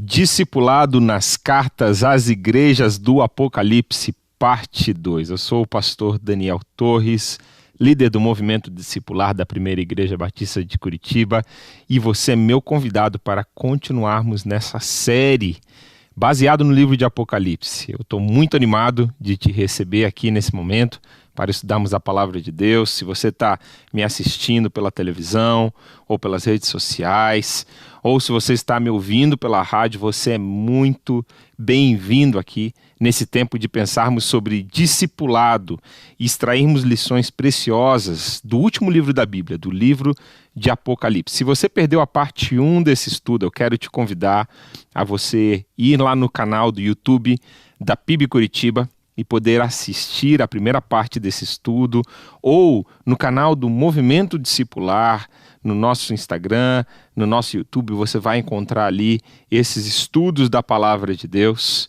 Discipulado nas cartas às igrejas do Apocalipse, parte 2. Eu sou o pastor Daniel Torres, líder do movimento discipular da Primeira Igreja Batista de Curitiba, e você é meu convidado para continuarmos nessa série baseado no livro de Apocalipse. Eu estou muito animado de te receber aqui nesse momento para estudarmos a palavra de Deus. Se você está me assistindo pela televisão ou pelas redes sociais, ou se você está me ouvindo pela rádio, você é muito bem-vindo aqui nesse tempo de pensarmos sobre discipulado e extrairmos lições preciosas do último livro da Bíblia, do livro de Apocalipse. Se você perdeu a parte 1 desse estudo, eu quero te convidar a você ir lá no canal do YouTube da PIB Curitiba e poder assistir a primeira parte desse estudo, ou no canal do Movimento Discipular, no nosso Instagram, no nosso YouTube, você vai encontrar ali esses estudos da Palavra de Deus.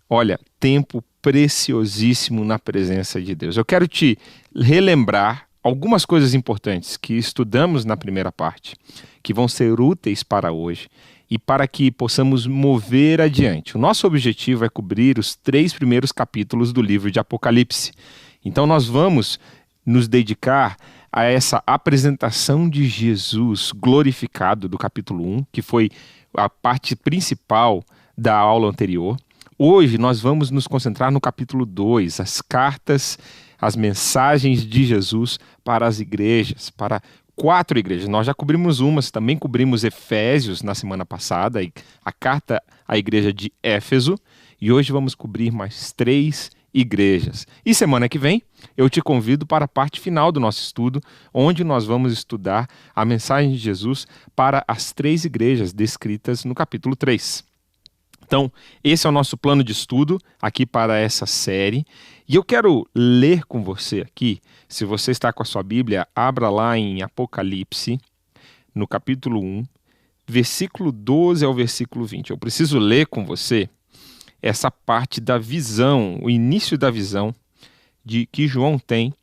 Olha, tempo preciosíssimo na presença de Deus. Eu quero te relembrar algumas coisas importantes que estudamos na primeira parte, que vão ser úteis para hoje e para que possamos mover adiante. O nosso objetivo é cobrir os 3 primeiros capítulos do livro de Apocalipse. Então nós vamos nos dedicar a essa apresentação de Jesus glorificado do capítulo 1, que foi a parte principal da aula anterior. Hoje nós vamos nos concentrar no capítulo 2, as cartas, as mensagens de Jesus para as igrejas, para 4 igrejas. Nós já cobrimos umas, também cobrimos Efésios na semana passada, a carta à igreja de Éfeso, e hoje vamos cobrir mais 3 igrejas. E semana que vem eu te convido para a parte final do nosso estudo, onde nós vamos estudar a mensagem de Jesus para as 3 igrejas descritas no capítulo 3. Então, esse é o nosso plano de estudo aqui para essa série. E eu quero ler com você aqui, se você está com a sua Bíblia, abra lá em Apocalipse, no capítulo 1, versículo 12 ao versículo 20. Eu preciso ler com você essa parte da visão, o início da visão que João tem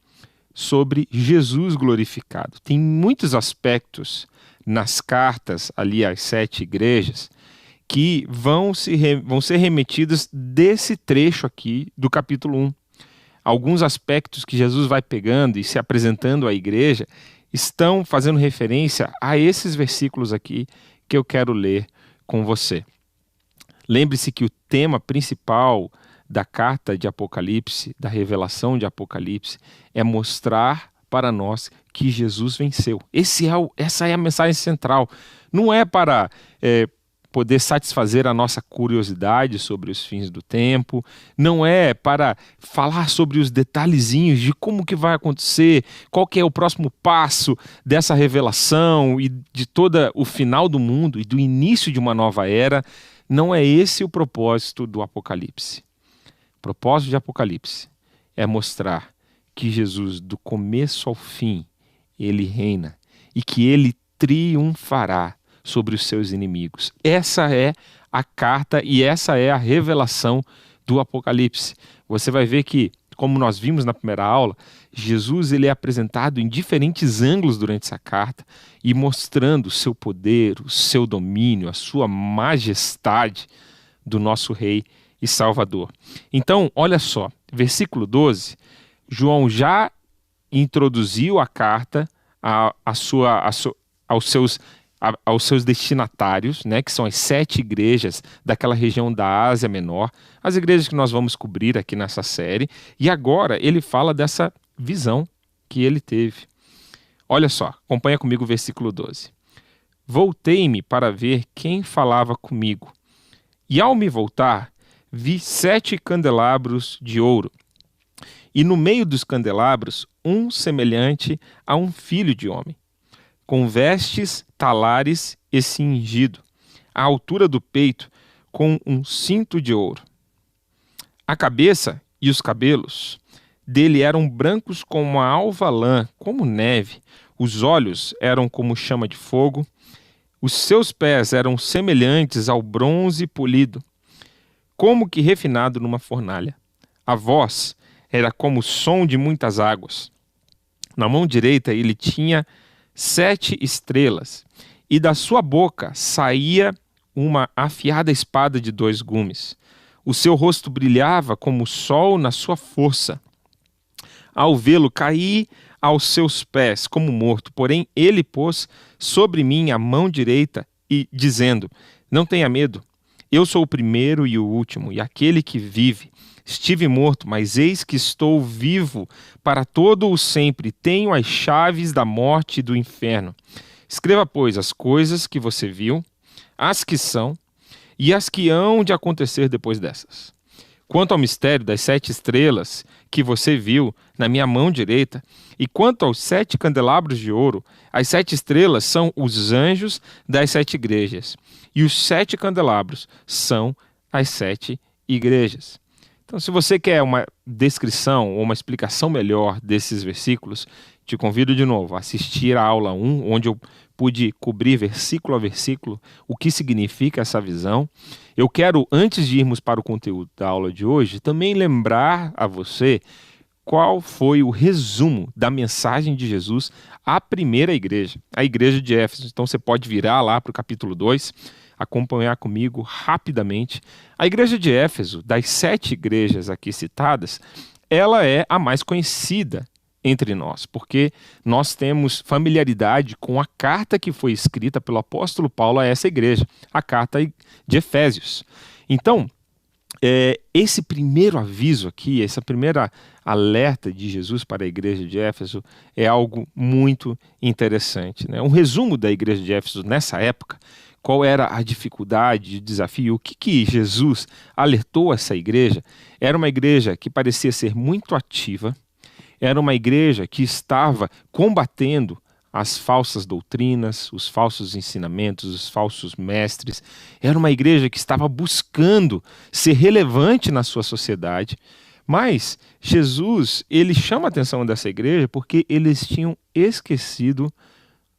sobre Jesus glorificado. Tem muitos aspectos nas cartas ali às 7 igrejas que vão ser remetidos desse trecho aqui do capítulo 1. Alguns aspectos que Jesus vai pegando e se apresentando à igreja estão fazendo referência a esses versículos aqui que eu quero ler com você. Lembre-se que o tema principal da carta de Apocalipse, da revelação de Apocalipse, é mostrar para nós que Jesus venceu. Essa é a mensagem central. Não é para poder satisfazer a nossa curiosidade sobre os fins do tempo, não é para falar sobre os detalhezinhos de como que vai acontecer, qual que é o próximo passo dessa revelação e de todo o final do mundo e do início de uma nova era. Não é esse o propósito do Apocalipse. O propósito de Apocalipse é mostrar que Jesus, do começo ao fim, ele reina e que ele triunfará sobre os seus inimigos. Essa é a carta e essa é a revelação do Apocalipse. Você vai ver que, como nós vimos na primeira aula, Jesus ele é apresentado em diferentes ângulos durante essa carta e mostrando o seu poder, o seu domínio, a sua majestade do nosso Rei e Salvador. Então, olha só, versículo 12, João já introduziu a carta aos seus destinatários, né, que são as 7 igrejas daquela região da Ásia Menor, as igrejas que nós vamos cobrir aqui nessa série, e agora ele fala dessa visão que ele teve. Olha só, acompanha comigo o versículo 12. Voltei-me para ver quem falava comigo, e ao me voltar, vi 7 candelabros de ouro, e no meio dos candelabros, um semelhante a um filho de homem, com vestes, talares e cingido, à altura do peito, com um cinto de ouro. A cabeça e os cabelos dele eram brancos como a alva lã, como neve. Os olhos eram como chama de fogo. Os seus pés eram semelhantes ao bronze polido, como que refinado numa fornalha. A voz era como o som de muitas águas. Na mão direita ele tinha 7 estrelas, e da sua boca saía uma afiada espada de 2 gumes. O seu rosto brilhava como o sol na sua força. Ao vê-lo, caí aos seus pés como morto, porém ele pôs sobre mim a mão direita e, dizendo: não tenha medo, eu sou o primeiro e o último, e aquele que vive. Estive morto, mas eis que estou vivo para todo o sempre, tenho as chaves da morte e do inferno. Escreva, pois, as coisas que você viu, as que são e as que hão de acontecer depois dessas. Quanto ao mistério das 7 estrelas que você viu na minha mão direita, e quanto aos 7 candelabros de ouro, as 7 estrelas são os anjos das 7 igrejas, e os 7 candelabros são as 7 igrejas. Então, se você quer uma descrição ou uma explicação melhor desses versículos, te convido de novo a assistir a aula 1, onde eu pude cobrir versículo a versículo o que significa essa visão. Eu quero, antes de irmos para o conteúdo da aula de hoje, também lembrar a você qual foi o resumo da mensagem de Jesus à primeira igreja, a igreja de Éfeso. Então você pode virar lá para o capítulo 2, acompanhar comigo rapidamente. A igreja de Éfeso, das 7 igrejas aqui citadas, ela é a mais conhecida entre nós, porque nós temos familiaridade com a carta que foi escrita pelo apóstolo Paulo a essa igreja, a carta de Efésios. Então, esse primeiro aviso aqui, essa primeira alerta de Jesus para a igreja de Éfeso é algo muito interessante, né? Um resumo da igreja de Éfeso nessa época, qual era a dificuldade, o desafio, o que Jesus alertou essa igreja. Era uma igreja que parecia ser muito ativa, era uma igreja que estava combatendo as falsas doutrinas, os falsos ensinamentos, os falsos mestres. Era uma igreja que estava buscando ser relevante na sua sociedade. Mas Jesus, ele chama a atenção dessa igreja porque eles tinham esquecido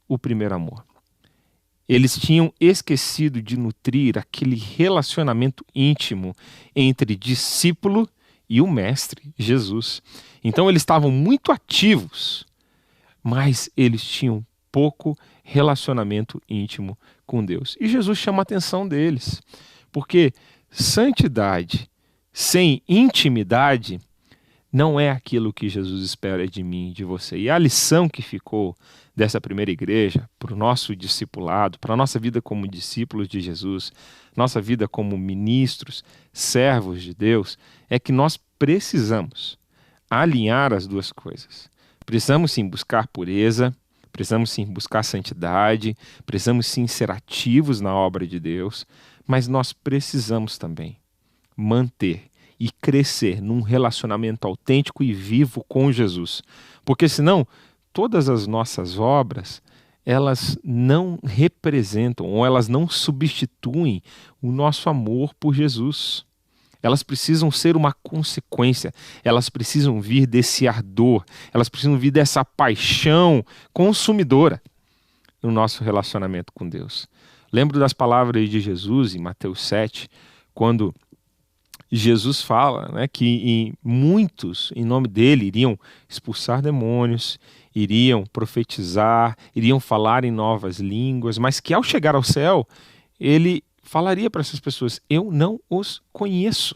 o primeiro amor. Eles tinham esquecido de nutrir aquele relacionamento íntimo entre discípulo e o mestre, Jesus. Então eles estavam muito ativos, mas eles tinham pouco relacionamento íntimo com Deus. E Jesus chama a atenção deles, porque santidade sem intimidade não é aquilo que Jesus espera de mim e de você. E a lição que ficou dessa primeira igreja, para o nosso discipulado, para a nossa vida como discípulos de Jesus, nossa vida como ministros, servos de Deus, é que nós precisamos alinhar as duas coisas. Precisamos sim buscar pureza, precisamos sim buscar santidade, precisamos sim ser ativos na obra de Deus, mas nós precisamos também manter e crescer num relacionamento autêntico e vivo com Jesus. Porque senão, todas as nossas obras, elas não representam ou elas não substituem o nosso amor por Jesus. Elas precisam ser uma consequência, elas precisam vir desse ardor, elas precisam vir dessa paixão consumidora no nosso relacionamento com Deus. Lembro das palavras de Jesus em Mateus 7, quando Jesus fala, né, que muitos, em nome dele, iriam expulsar demônios, iriam profetizar, iriam falar em novas línguas, mas que ao chegar ao céu, ele falaria para essas pessoas: eu não os conheço.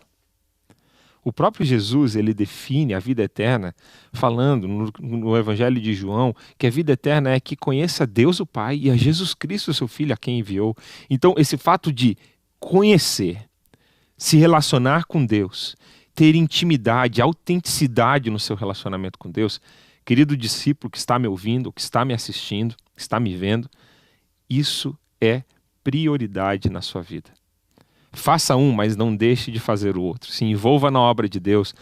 O próprio Jesus, ele define a vida eterna falando no Evangelho de João que a vida eterna é que conheça Deus o Pai e a Jesus Cristo, seu Filho, a quem enviou. Então, esse fato de conhecer, se relacionar com Deus, ter intimidade, autenticidade no seu relacionamento com Deus, querido discípulo que está me ouvindo, que está me assistindo, que está me vendo, isso é prioridade na sua vida. Faça um, mas não deixe de fazer o outro. Se envolva na obra de Deus,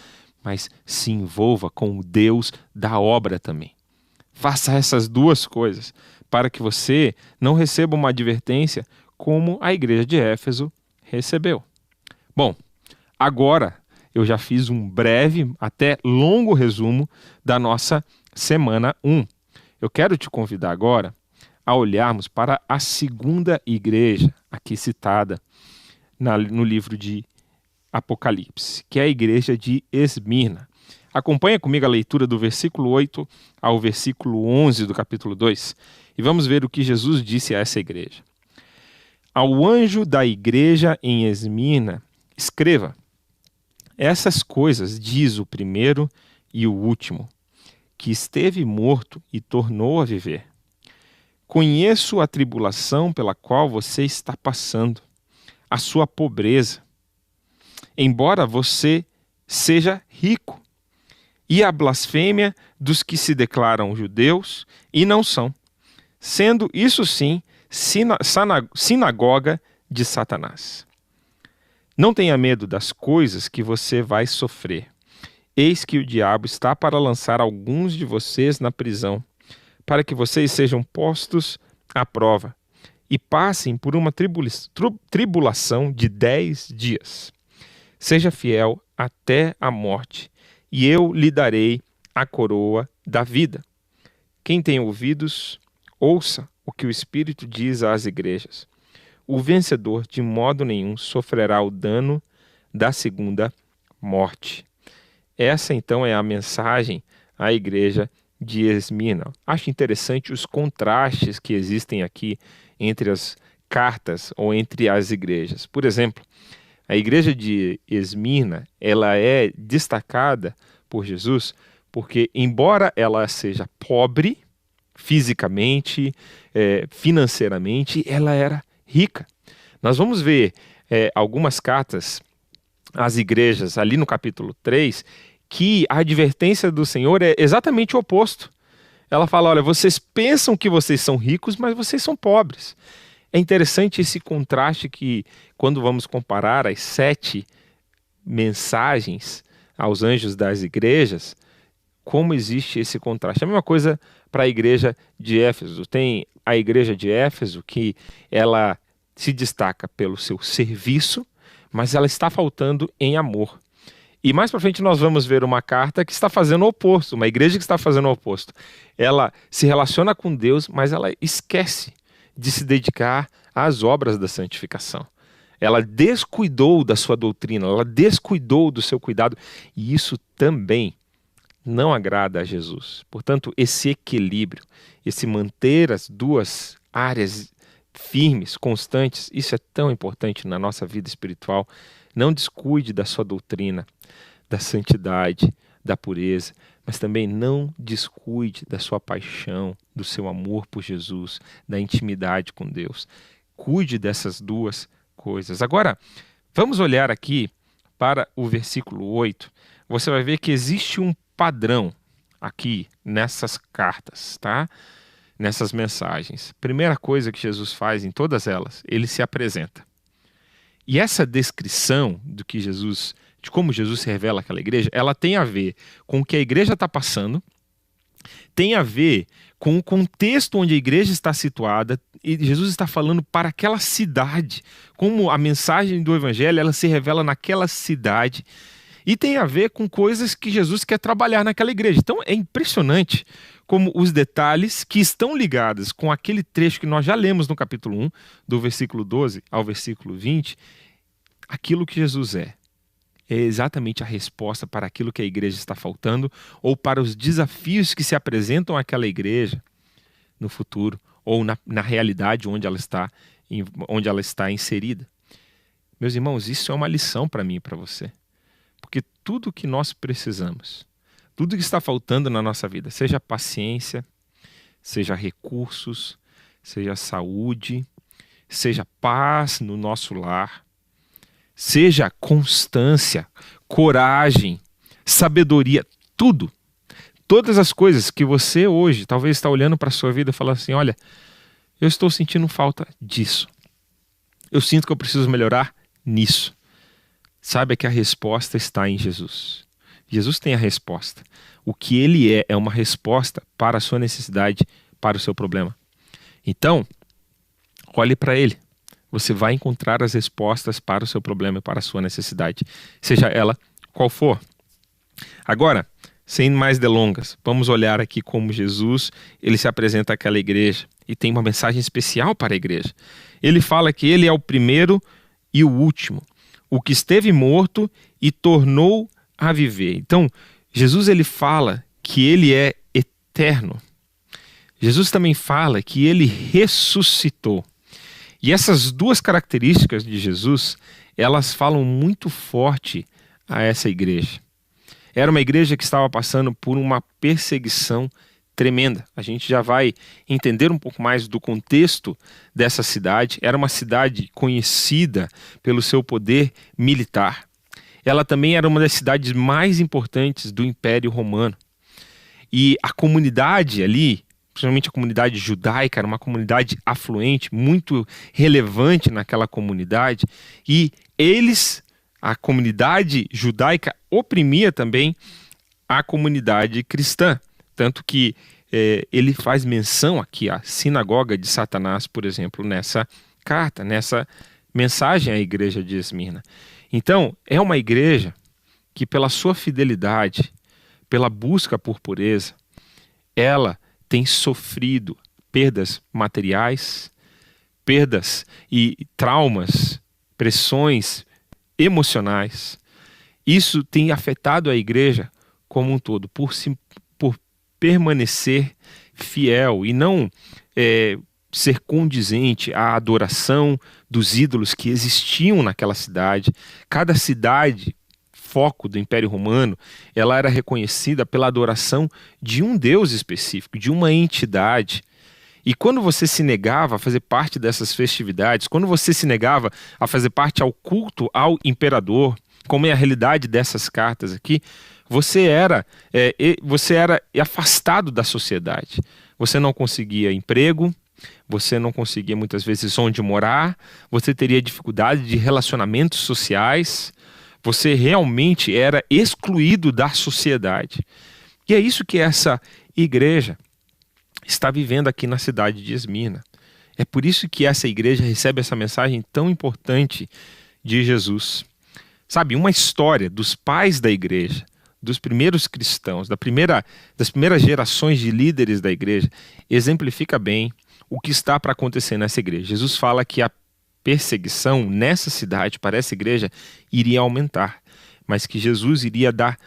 mas se envolva com o Deus da obra também. Faça essas duas coisas para que você não receba uma advertência como a igreja de Éfeso recebeu. Bom, agora eu já fiz um breve, até longo resumo da nossa semana 1. Eu quero te convidar agora a olharmos para a segunda igreja aqui citada no livro de Apocalipse, que é a igreja de Esmirna. Acompanha comigo a leitura do versículo 8 ao versículo 11 do capítulo 2 e vamos ver o que Jesus disse a essa igreja. Ao anjo da igreja em Esmirna, escreva: essas coisas diz o primeiro e o último, que esteve morto e tornou a viver. Conheço a tribulação pela qual você está passando, a sua pobreza, embora você seja rico, e a blasfêmia dos que se declaram judeus e não são, sendo isso sim sinagoga de Satanás. Não tenha medo das coisas que você vai sofrer. Eis que o diabo está para lançar alguns de vocês na prisão, para que vocês sejam postos à prova e passem por uma tribulação de 10 dias. Seja fiel até a morte, e eu lhe darei a coroa da vida. Quem tem ouvidos, ouça o que o Espírito diz às igrejas. O vencedor de modo nenhum sofrerá o dano da segunda morte. Essa então é a mensagem à igreja de Esmirna. Acho interessante os contrastes que existem aqui entre as cartas ou entre as igrejas. Por exemplo, a igreja de Esmirna, ela é destacada por Jesus porque, embora ela seja pobre fisicamente, financeiramente, ela era rica. Nós vamos ver algumas cartas às igrejas ali no capítulo 3, que a advertência do Senhor é exatamente o oposto. Ela fala, olha, vocês pensam que vocês são ricos, mas vocês são pobres. É interessante esse contraste que, quando vamos comparar as 7 mensagens aos anjos das igrejas, como existe esse contraste. A mesma coisa para a igreja de Éfeso. Tem a igreja de Éfeso que ela se destaca pelo seu serviço, mas ela está faltando em amor. E mais para frente nós vamos ver uma carta que está fazendo o oposto, uma igreja que está fazendo o oposto. Ela se relaciona com Deus, mas ela esquece de se dedicar às obras da santificação. Ela descuidou da sua doutrina, ela descuidou do seu cuidado, e isso também não agrada a Jesus. Portanto, esse equilíbrio, esse manter as duas áreas firmes, constantes, isso é tão importante na nossa vida espiritual. Não descuide da sua doutrina, da santidade, da pureza, mas também não descuide da sua paixão, do seu amor por Jesus, da intimidade com Deus. Cuide dessas duas coisas. Agora, vamos olhar aqui para o versículo 8. Você vai ver que existe um padrão aqui nessas cartas, tá? Nessas mensagens. Primeira coisa que Jesus faz em todas elas, ele se apresenta. E essa descrição de como Jesus se revela àquela igreja, ela tem a ver com o que a igreja está passando, tem a ver com o contexto onde a igreja está situada, e Jesus está falando para aquela cidade, como a mensagem do evangelho, ela se revela naquela cidade, e tem a ver com coisas que Jesus quer trabalhar naquela igreja. Então é impressionante como os detalhes que estão ligados com aquele trecho que nós já lemos no capítulo 1, do versículo 12 ao versículo 20, aquilo que Jesus é exatamente a resposta para aquilo que a igreja está faltando ou para os desafios que se apresentam àquela igreja no futuro ou na realidade onde ela está inserida. Meus irmãos, isso é uma lição para mim e para você. Porque tudo que nós precisamos, tudo que está faltando na nossa vida, seja paciência, seja recursos, seja saúde, seja paz no nosso lar, seja constância, coragem, sabedoria, tudo. Todas as coisas que você hoje talvez está olhando para a sua vida e falando assim, olha, eu estou sentindo falta disso. Eu sinto que eu preciso melhorar nisso. Saiba que a resposta está em Jesus. Jesus tem a resposta. O que ele é uma resposta para a sua necessidade, para o seu problema. Então, olhe para ele. Você vai encontrar as respostas para o seu problema e para a sua necessidade, seja ela qual for. Agora, sem mais delongas, vamos olhar aqui como Jesus ele se apresenta àquela igreja e tem uma mensagem especial para a igreja. Ele fala que ele é o primeiro e o último, o que esteve morto e tornou a viver. Então, Jesus ele fala que ele é eterno. Jesus também fala que ele ressuscitou. E essas duas características de Jesus, elas falam muito forte a essa igreja. Era uma igreja que estava passando por uma perseguição tremenda. A gente já vai entender um pouco mais do contexto dessa cidade. Era uma cidade conhecida pelo seu poder militar. Ela também era uma das cidades mais importantes do Império Romano. E a comunidade ali, principalmente a comunidade judaica, era uma comunidade afluente, muito relevante naquela comunidade. E a comunidade judaica, oprimia também a comunidade cristã. Tanto que ele faz menção aqui à sinagoga de Satanás, por exemplo, nessa carta, nessa mensagem à igreja de Esmirna. Então, é uma igreja que, pela sua fidelidade, pela busca por pureza, ela tem sofrido perdas materiais, perdas e traumas, pressões emocionais. Isso tem afetado a igreja como um todo, por permanecer fiel e não ser condizente à adoração dos ídolos que existiam naquela cidade. Cada cidade, foco do Império Romano, ela era reconhecida pela adoração de um Deus específico, de uma entidade. E quando você se negava a fazer parte dessas festividades, quando você se negava a fazer parte ao culto ao imperador, como é a realidade dessas cartas aqui, você era afastado da sociedade. Você não conseguia emprego, você não conseguia muitas vezes onde morar, você teria dificuldade de relacionamentos sociais, você realmente era excluído da sociedade. E é isso que essa igreja está vivendo aqui na cidade de Esmirna. É por isso que essa igreja recebe essa mensagem tão importante de Jesus. Sabe, uma história dos pais da igreja, dos primeiros cristãos, das primeiras gerações de líderes da igreja, exemplifica bem o que está para acontecer nessa igreja. Jesus fala que a perseguição nessa cidade, para essa igreja, iria aumentar, mas que Jesus iria dar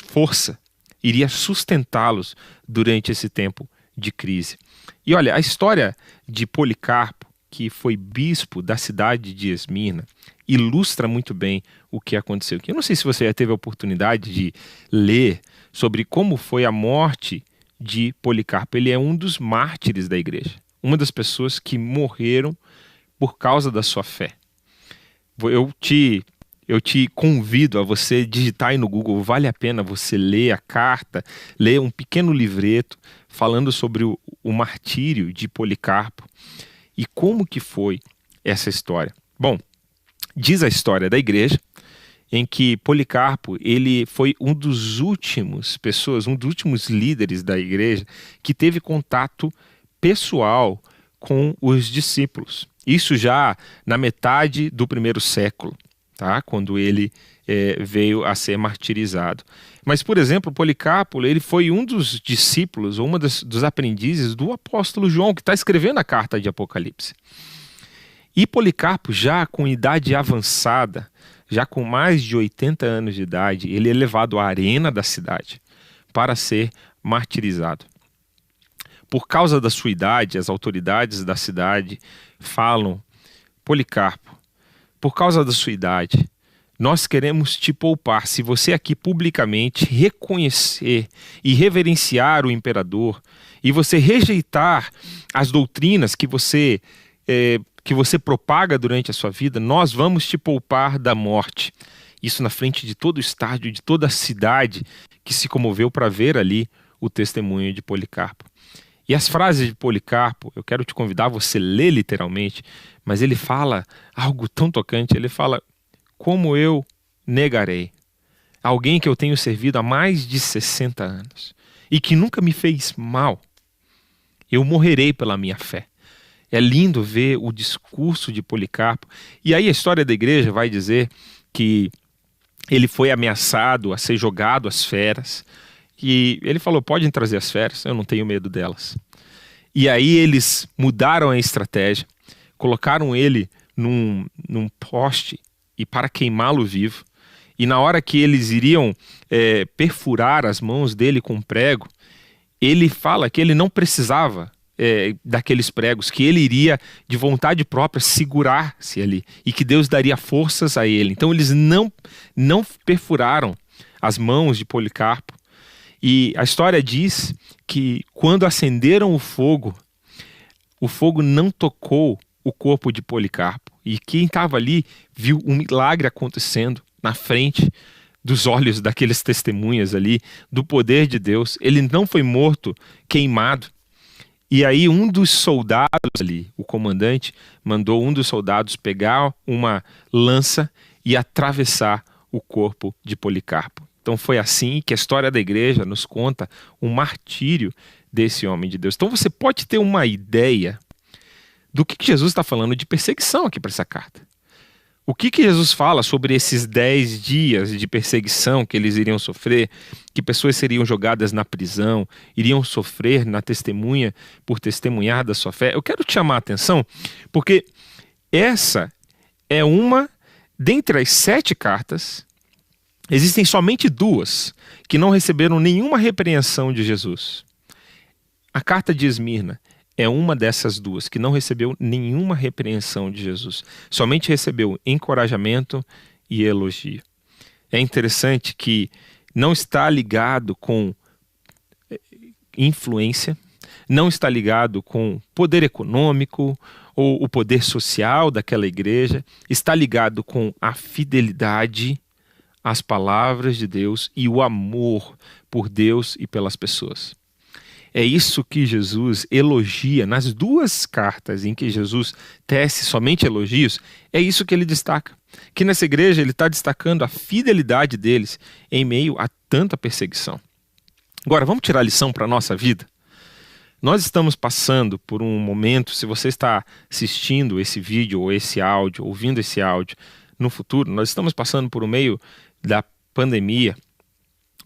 força, iria sustentá-los durante esse tempo de crise. E olha, a história de Policarpo, que foi bispo da cidade de Esmirna, ilustra muito bem o que aconteceu aqui. Eu não sei se você já teve a oportunidade de ler sobre como foi a morte de Policarpo. Ele é um dos mártires da igreja, uma das pessoas que morreram por causa da sua fé. Eu te convido a você digitar aí no Google, vale a pena você ler a carta, ler um pequeno livreto falando sobre o martírio de Policarpo e como que foi essa história. Bom, diz a história da igreja em que Policarpo, ele foi um dos últimos líderes da igreja que teve contato pessoal com os discípulos. Isso já na metade do primeiro século, tá? Quando ele veio a ser martirizado. Mas, por exemplo, Policarpo, ele foi um dos discípulos, ou dos aprendizes do apóstolo João, que está escrevendo a carta de Apocalipse. E Policarpo, já com idade avançada, já com mais de 80 anos de idade, ele é levado à arena da cidade para ser martirizado. Por causa da sua idade, as autoridades da cidade falam: Policarpo, por causa da sua idade, nós queremos te poupar. Se você aqui publicamente reconhecer e reverenciar o imperador e você rejeitar as doutrinas que você propaga durante a sua vida, nós vamos te poupar da morte. Isso na frente de todo o estádio, de toda a cidade que se comoveu para ver ali o testemunho de Policarpo. E as frases de Policarpo, eu quero te convidar a você ler literalmente, mas ele fala algo tão tocante. Ele fala: como eu negarei alguém que eu tenho servido há mais de 60 anos e que nunca me fez mal? Eu morrerei pela minha fé. É lindo ver o discurso de Policarpo. E aí a história da igreja vai dizer que ele foi ameaçado a ser jogado às feras. E ele falou: podem trazer as feras, eu não tenho medo delas. E aí eles mudaram a estratégia, colocaram ele num poste e para queimá-lo vivo. E na hora que eles iriam perfurar as mãos dele com um prego, ele fala que ele não precisava daqueles pregos, que ele iria de vontade própria segurar-se ali e que Deus daria forças a ele. Então eles não perfuraram as mãos de Policarpo. E a história diz que quando acenderam o fogo não tocou o corpo de Policarpo. E quem estava ali viu um milagre acontecendo na frente dos olhos daqueles testemunhas ali, do poder de Deus. Ele não foi morto, queimado. E aí um dos soldados ali, o comandante, mandou um dos soldados pegar uma lança e atravessar o corpo de Policarpo. Então foi assim que a história da igreja nos conta o martírio desse homem de Deus. Então você pode ter uma ideia do que Jesus está falando de perseguição aqui para essa carta. O que Jesus fala sobre esses 10 dias de perseguição que eles iriam sofrer, que pessoas seriam jogadas na prisão, iriam sofrer na testemunha por testemunhar da sua fé? Eu quero te chamar a atenção, porque essa é uma dentre as 7 cartas. Existem somente 2 que não receberam nenhuma repreensão de Jesus. A carta de Esmirna é uma dessas 2 que não recebeu nenhuma repreensão de Jesus. Somente recebeu encorajamento e elogio. É interessante que não está ligado com influência, não está ligado com poder econômico ou o poder social daquela igreja, está ligado com a fidelidade às palavras de Deus e o amor por Deus e pelas pessoas. É isso que Jesus elogia nas 2 cartas em que Jesus tece somente elogios. É isso que ele destaca. Que nessa igreja ele está destacando a fidelidade deles em meio a tanta perseguição. Agora, vamos tirar a lição para a nossa vida? Nós estamos passando por um momento, se você está assistindo esse vídeo ou esse áudio, ouvindo esse áudio no futuro, nós estamos passando por um meio da pandemia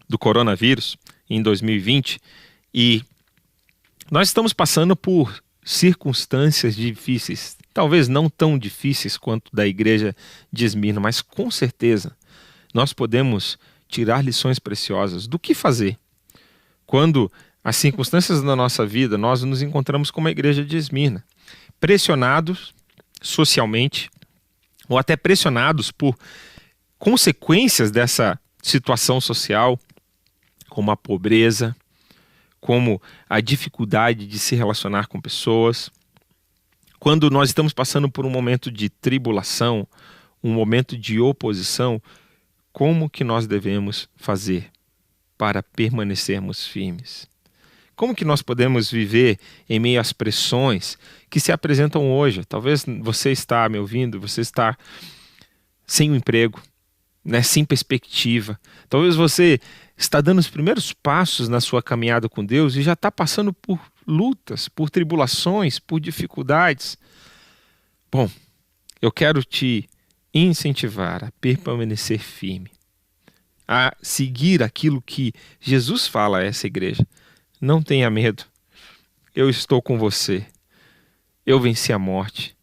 do coronavírus em 2020 e nós estamos passando por circunstâncias difíceis, talvez não tão difíceis quanto da igreja de Esmirna, mas com certeza nós podemos tirar lições preciosas do que fazer quando as circunstâncias da nossa vida nós nos encontramos como a igreja de Esmirna, pressionados socialmente ou até pressionados por consequências dessa situação social, como a pobreza, como a dificuldade de se relacionar com pessoas. Quando nós estamos passando por um momento de tribulação, um momento de oposição, como que nós devemos fazer para permanecermos firmes? Como que nós podemos viver em meio às pressões que se apresentam hoje? Talvez você está me ouvindo, você está sem um emprego, sem perspectiva. Talvez você está dando os primeiros passos na sua caminhada com Deus e já está passando por lutas, por tribulações, por dificuldades. Bom, eu quero te incentivar a permanecer firme, a seguir aquilo que Jesus fala a essa igreja. Não tenha medo, eu estou com você, eu venci a morte,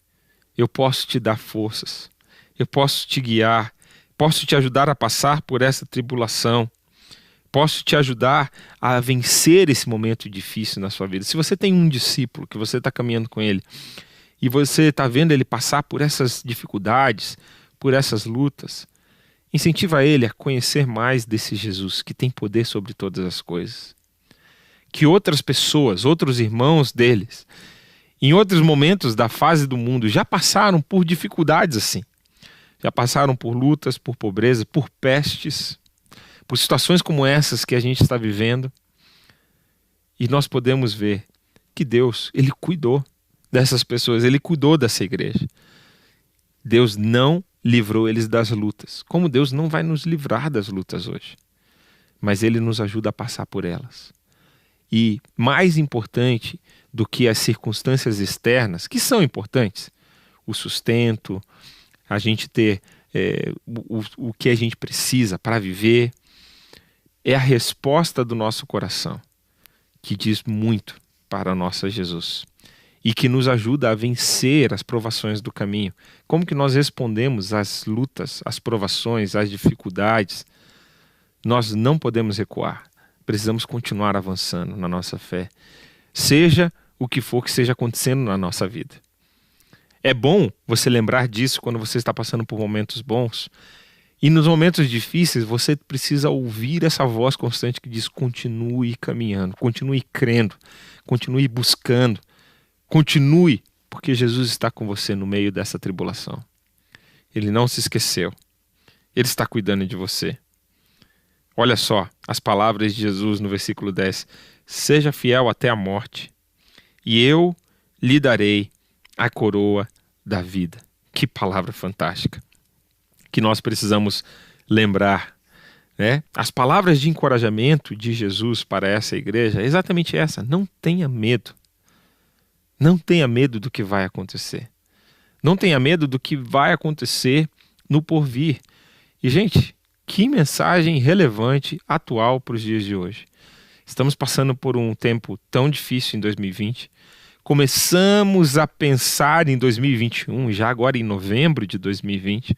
eu posso te dar forças, eu posso te guiar, posso te ajudar a passar por essa tribulação, posso te ajudar a vencer esse momento difícil na sua vida. Se você tem um discípulo que você está caminhando com ele e você está vendo ele passar por essas dificuldades, por essas lutas, incentiva ele a conhecer mais desse Jesus que tem poder sobre todas as coisas. Que outras pessoas, outros irmãos deles, em outros momentos da fase do mundo, já passaram por dificuldades assim. Já passaram por lutas, por pobreza, por pestes, por situações como essas que a gente está vivendo. E nós podemos ver que Deus, Ele cuidou dessas pessoas, Ele cuidou dessa igreja. Deus não livrou eles das lutas, como Deus não vai nos livrar das lutas hoje. Mas Ele nos ajuda a passar por elas. E mais importante do que as circunstâncias externas, que são importantes, o sustento, a gente ter o que a gente precisa para viver, é a resposta do nosso coração, que diz muito para o nosso Jesus e que nos ajuda a vencer as provações do caminho. Como que nós respondemos às lutas, às provações, às dificuldades? Nós não podemos recuar, precisamos continuar avançando na nossa fé. Seja o que for que esteja acontecendo na nossa vida. É bom você lembrar disso quando você está passando por momentos bons. E nos momentos difíceis, você precisa ouvir essa voz constante que diz: continue caminhando, continue crendo, continue buscando, continue, porque Jesus está com você no meio dessa tribulação. Ele não se esqueceu. Ele está cuidando de você. Olha só as palavras de Jesus no versículo 10. Seja fiel até a morte, e eu lhe darei a coroa da vida. Que palavra fantástica, que nós precisamos lembrar, né? As palavras de encorajamento de Jesus para essa igreja é exatamente essa: não tenha medo. Não tenha medo do que vai acontecer. Não tenha medo do que vai acontecer no porvir. E, gente, que mensagem relevante, atual para os dias de hoje. Estamos passando por um tempo tão difícil em 2020. Começamos a pensar em 2021, já agora em novembro de 2020.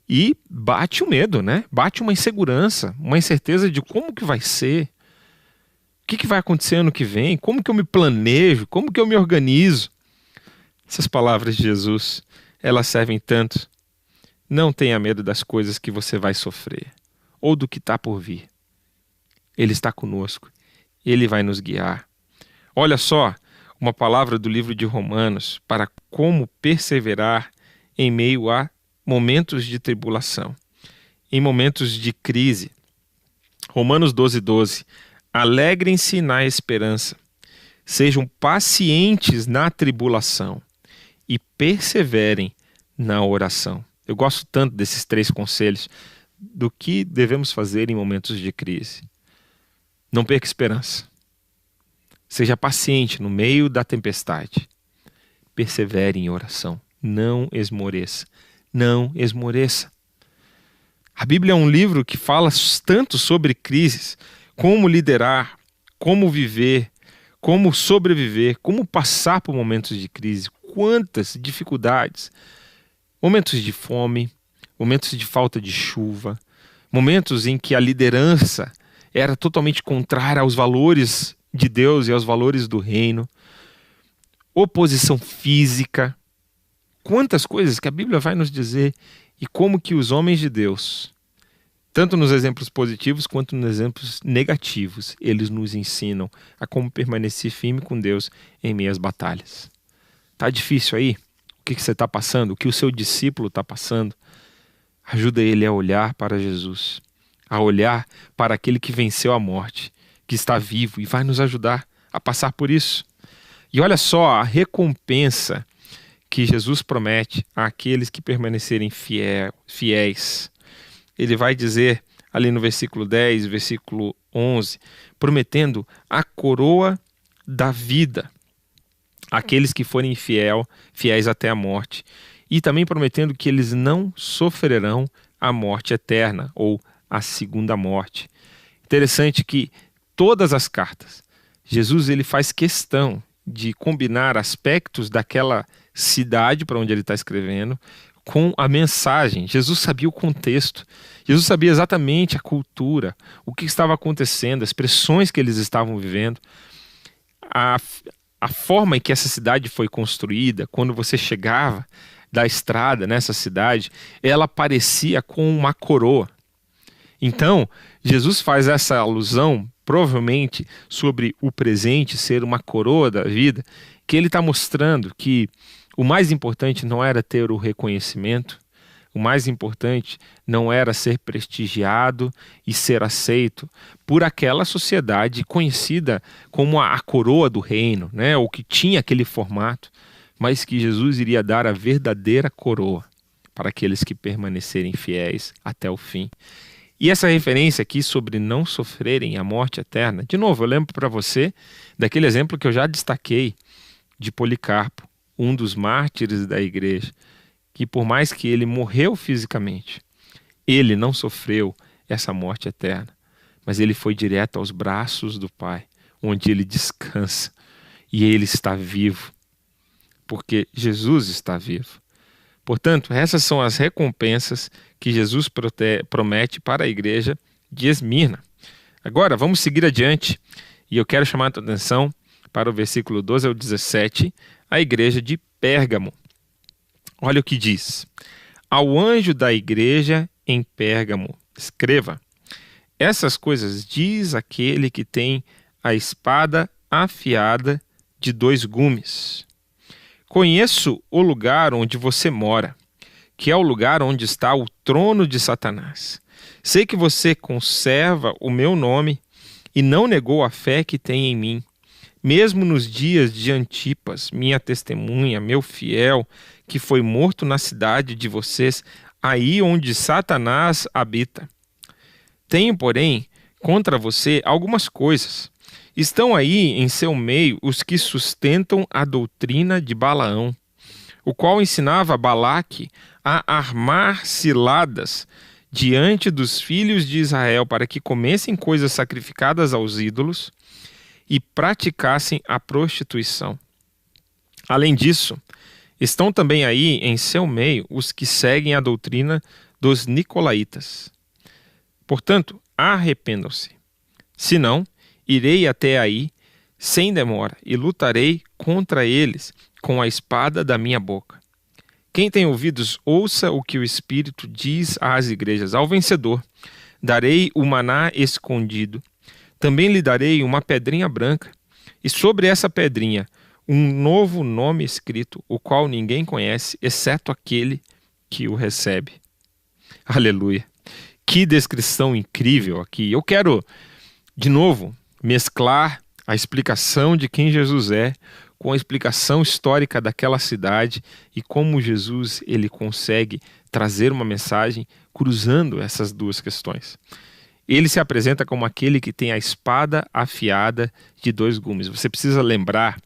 E bate o medo, né? Bate uma insegurança, uma incerteza de como que vai ser. O que vai acontecer ano que vem? Como que eu me planejo? Como que eu me organizo? Essas palavras de Jesus, elas servem tanto. Não tenha medo das coisas que você vai sofrer, ou do que está por vir. Ele está conosco. Ele vai nos guiar. Olha só, uma palavra do livro de Romanos para como perseverar em meio a momentos de tribulação, em momentos de crise. Romanos 12:12. Alegrem-se na esperança, sejam pacientes na tribulação e perseverem na oração. Eu gosto tanto desses 3 conselhos do que devemos fazer em momentos de crise. Não perca esperança. Seja paciente no meio da tempestade. Persevere em oração. Não esmoreça. Não esmoreça. A Bíblia é um livro que fala tanto sobre crises, como liderar, como viver, como sobreviver, como passar por momentos de crise. Quantas dificuldades. Momentos de fome, momentos de falta de chuva, momentos em que a liderança era totalmente contrária aos valores de Deus e aos valores do reino, oposição física, quantas coisas que a Bíblia vai nos dizer e como que os homens de Deus, tanto nos exemplos positivos quanto nos exemplos negativos, eles nos ensinam a como permanecer firme com Deus em meio às batalhas. Tá difícil aí? O que você está passando? O que o seu discípulo está passando? Ajuda ele a olhar para Jesus, a olhar para aquele que venceu a morte, que está vivo e vai nos ajudar a passar por isso. E olha só a recompensa que Jesus promete àqueles que permanecerem fiéis. Ele vai dizer ali no versículo 10, versículo 11, prometendo a coroa da vida àqueles que forem fiéis até a morte. E também prometendo que eles não sofrerão a morte eterna ou a segunda morte. Interessante que todas as cartas, Jesus ele faz questão de combinar aspectos daquela cidade para onde ele está escrevendo com a mensagem. Jesus sabia o contexto, Jesus sabia exatamente a cultura, o que estava acontecendo, as pressões que eles estavam vivendo, a forma em que essa cidade foi construída. Quando você chegava da estrada nessa cidade, ela parecia com uma coroa. Então, Jesus faz essa alusão, provavelmente, sobre o presente ser uma coroa da vida, que ele está mostrando que o mais importante não era ter o reconhecimento, o mais importante não era ser prestigiado e ser aceito por aquela sociedade conhecida como a coroa do reino, né? Ou que tinha aquele formato, mas que Jesus iria dar a verdadeira coroa para aqueles que permanecerem fiéis até o fim. E essa referência aqui sobre não sofrerem a morte eterna, de novo, eu lembro para você daquele exemplo que eu já destaquei de Policarpo, um dos mártires da igreja, que por mais que ele morreu fisicamente, ele não sofreu essa morte eterna, mas ele foi direto aos braços do Pai, onde ele descansa, e ele está vivo, porque Jesus está vivo. Portanto, essas são as recompensas que Jesus promete para a igreja de Esmirna. Agora, vamos seguir adiante, e eu quero chamar a tua atenção para o versículo 12 ao 17, a igreja de Pérgamo. Olha o que diz: ao anjo da igreja em Pérgamo, escreva: essas coisas diz aquele que tem a espada afiada de 2 gumes. Conheço o lugar onde você mora, que é o lugar onde está o trono de Satanás. Sei que você conserva o meu nome e não negou a fé que tem em mim, mesmo nos dias de Antipas, minha testemunha, meu fiel, que foi morto na cidade de vocês, aí onde Satanás habita. Tenho, porém, contra você algumas coisas. Estão aí em seu meio os que sustentam a doutrina de Balaão, o qual ensinava Balaque a armar ciladas diante dos filhos de Israel para que comessem coisas sacrificadas aos ídolos e praticassem a prostituição. Além disso, estão também aí em seu meio os que seguem a doutrina dos nicolaítas. Portanto, arrependam-se. Senão, irei até aí sem demora e lutarei contra eles com a espada da minha boca. Quem tem ouvidos, ouça o que o Espírito diz às igrejas. Ao vencedor, darei o maná escondido. Também lhe darei uma pedrinha branca, e sobre essa pedrinha um novo nome escrito, o qual ninguém conhece, exceto aquele que o recebe. Aleluia! Que descrição incrível aqui. Eu quero, de novo, mesclar a explicação de quem Jesus é com a explicação histórica daquela cidade e como Jesus ele consegue trazer uma mensagem cruzando essas duas questões. Ele se apresenta como aquele que tem a espada afiada de 2 gumes. Você precisa lembrar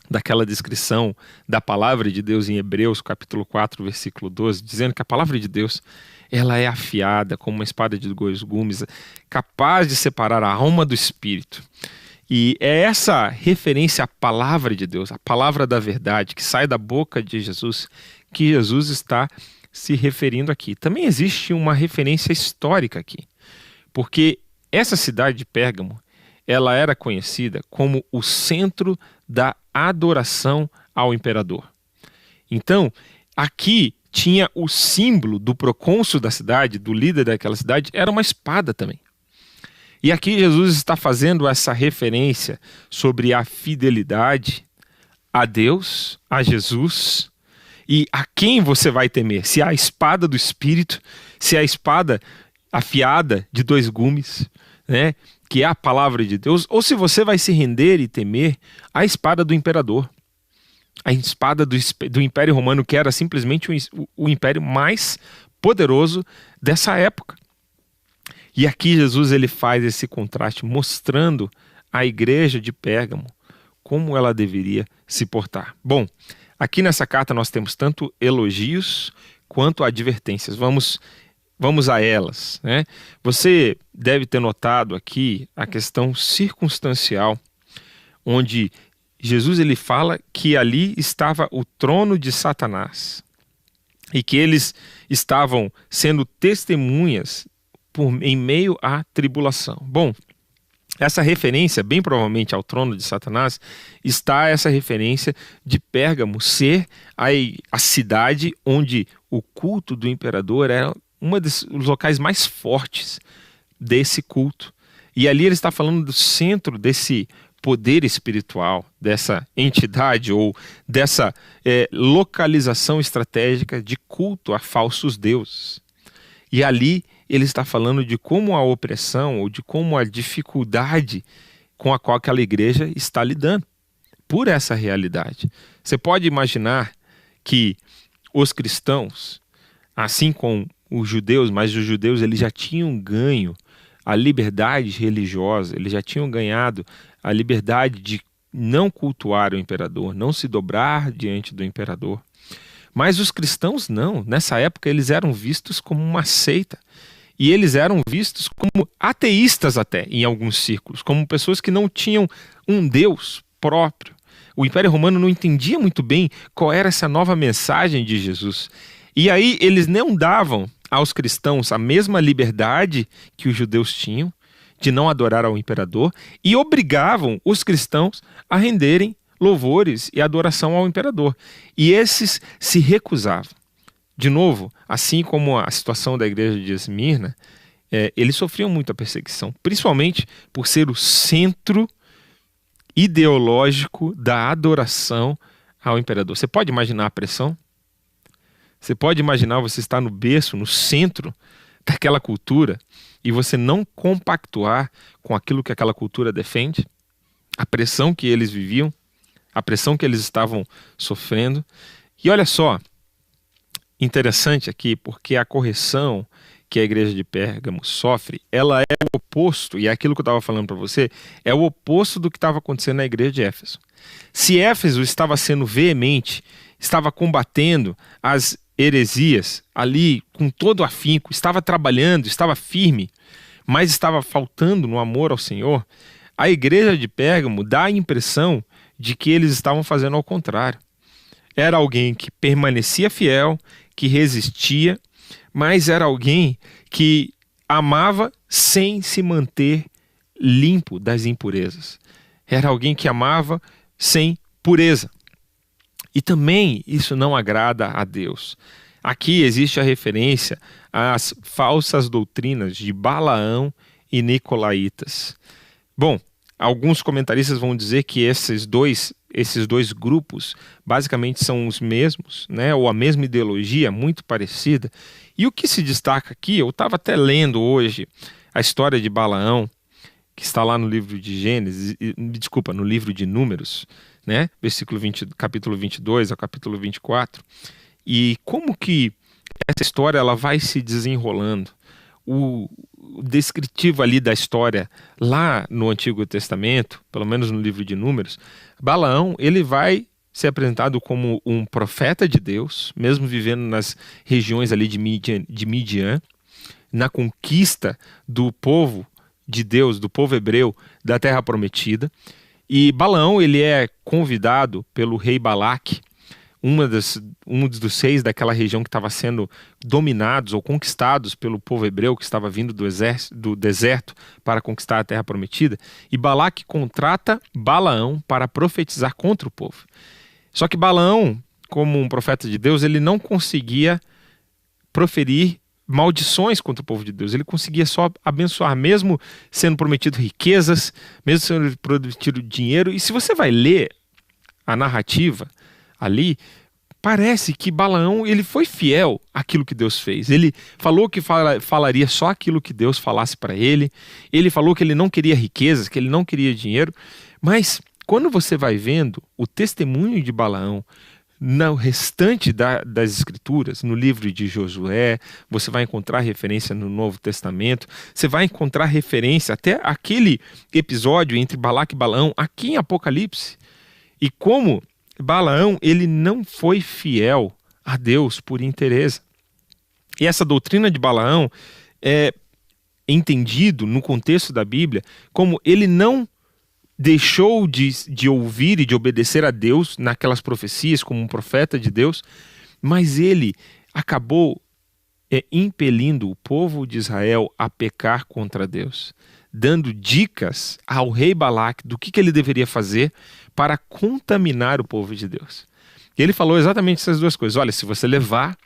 daquela descrição da palavra de Deus em Hebreus, capítulo 4, versículo 12, dizendo que a palavra de Deus ela é afiada como uma espada de 2 gumes, capaz de separar a alma do espírito. E é essa referência à palavra de Deus, a palavra da verdade, que sai da boca de Jesus, que Jesus está se referindo aqui. Também existe uma referência histórica aqui, porque essa cidade de Pérgamo, ela era conhecida como o centro da adoração ao imperador. Então, aqui tinha o símbolo do procônsul da cidade, do líder daquela cidade, era uma espada também. E aqui Jesus está fazendo essa referência sobre a fidelidade a Deus, a Jesus, e a quem você vai temer. Se é a espada do Espírito, se é a espada afiada de 2 gumes, né, que é a palavra de Deus, ou se você vai se render e temer a espada do imperador. A espada do Império Romano, que era simplesmente o império mais poderoso dessa época. E aqui Jesus ele faz esse contraste, mostrando à igreja de Pérgamo como ela deveria se portar. Bom, aqui nessa carta nós temos tanto elogios quanto advertências. Vamos a elas, né? Você deve ter notado aqui a questão circunstancial, onde Jesus ele fala que ali estava o trono de Satanás e que eles estavam sendo testemunhas em meio à tribulação. Bom, essa referência, bem provavelmente ao trono de Satanás, está essa referência de Pérgamo ser a cidade onde o culto do imperador era um dos locais mais fortes desse culto. E ali ele está falando do centro desse poder espiritual, dessa entidade ou dessa localização estratégica de culto a falsos deuses. E ali ele está falando de como a opressão ou de como a dificuldade com a qual aquela igreja está lidando por essa realidade. Você pode imaginar que os cristãos, assim como os judeus, mas os judeus eles já tinham ganho a liberdade religiosa, eles já tinham ganhado a liberdade de não cultuar o imperador, não se dobrar diante do imperador. Mas os cristãos não, nessa época eles eram vistos como uma seita. E eles eram vistos como ateístas até, em alguns círculos, como pessoas que não tinham um Deus próprio. O Império Romano não entendia muito bem qual era essa nova mensagem de Jesus. E aí eles não davam aos cristãos a mesma liberdade que os judeus tinham de não adorar ao imperador e obrigavam os cristãos a renderem louvores e adoração ao imperador. E esses se recusavam. De novo, assim como a situação da igreja de Esmirna, eles sofriam muita perseguição, principalmente por ser o centro ideológico da adoração ao imperador. Você pode imaginar a pressão? Você pode imaginar você estar no berço, no centro daquela cultura e você não compactuar com aquilo que aquela cultura defende? A pressão que eles viviam, a pressão que eles estavam sofrendo. E olha só, interessante aqui, porque a correção que a igreja de Pérgamo sofre, ela é o oposto, e é aquilo que eu estava falando para você, é o oposto do que estava acontecendo na igreja de Éfeso. Se Éfeso estava sendo veemente, estava combatendo as heresias ali com todo afinco, estava trabalhando, estava firme, mas estava faltando no amor ao Senhor, a igreja de Pérgamo dá a impressão de que eles estavam fazendo ao contrário. Era alguém que permanecia fiel, que resistia, mas era alguém que amava sem se manter limpo das impurezas. Era alguém que amava sem pureza. E também isso não agrada a Deus. Aqui existe a referência às falsas doutrinas de Balaão e Nicolaítas. Bom, alguns comentaristas vão dizer que esses dois grupos basicamente são os mesmos, né? Ou a mesma ideologia, muito parecida. E o que se destaca aqui, eu estava até lendo hoje a história de Balaão, que está lá no livro de Gênesis, no livro de Números, né? Capítulo 22 ao capítulo 24. E como que essa história ela vai se desenrolando. O descritivo ali da história lá no Antigo Testamento, pelo menos no livro de Números, Balaão ele vai ser apresentado como um profeta de Deus, mesmo vivendo nas regiões ali de Midian, na conquista do povo de Deus, do povo hebreu, da terra prometida. E Balaão ele é convidado pelo rei Balaque, um dos reis daquela região que estava sendo dominados ou conquistados pelo povo hebreu que estava vindo do deserto para conquistar a terra prometida, e Balaque contrata Balaão para profetizar contra o povo. Só que Balaão, como um profeta de Deus, ele não conseguia proferir maldições contra o povo de Deus, ele conseguia só abençoar, mesmo sendo prometido riquezas, mesmo sendo prometido dinheiro. E se você vai ler a narrativa ali, parece que Balaão ele foi fiel àquilo que Deus fez. Ele falou que falaria só aquilo que Deus falasse para ele. Ele falou que ele não queria riquezas, que ele não queria dinheiro. Mas quando você vai vendo o testemunho de Balaão no restante das Escrituras, no livro de Josué, você vai encontrar referência no Novo Testamento, você vai encontrar referência até aquele episódio entre Balaque e Balaão aqui em Apocalipse. E como Balaão ele não foi fiel a Deus por interesse. E essa doutrina de Balaão é entendido no contexto da Bíblia como ele não deixou de ouvir e de obedecer a Deus naquelas profecias como um profeta de Deus, mas ele acabou impelindo o povo de Israel a pecar contra Deus, dando dicas ao rei Balaque do que ele deveria fazer para contaminar o povo de Deus. E ele falou exatamente essas duas coisas. Olha, se você levar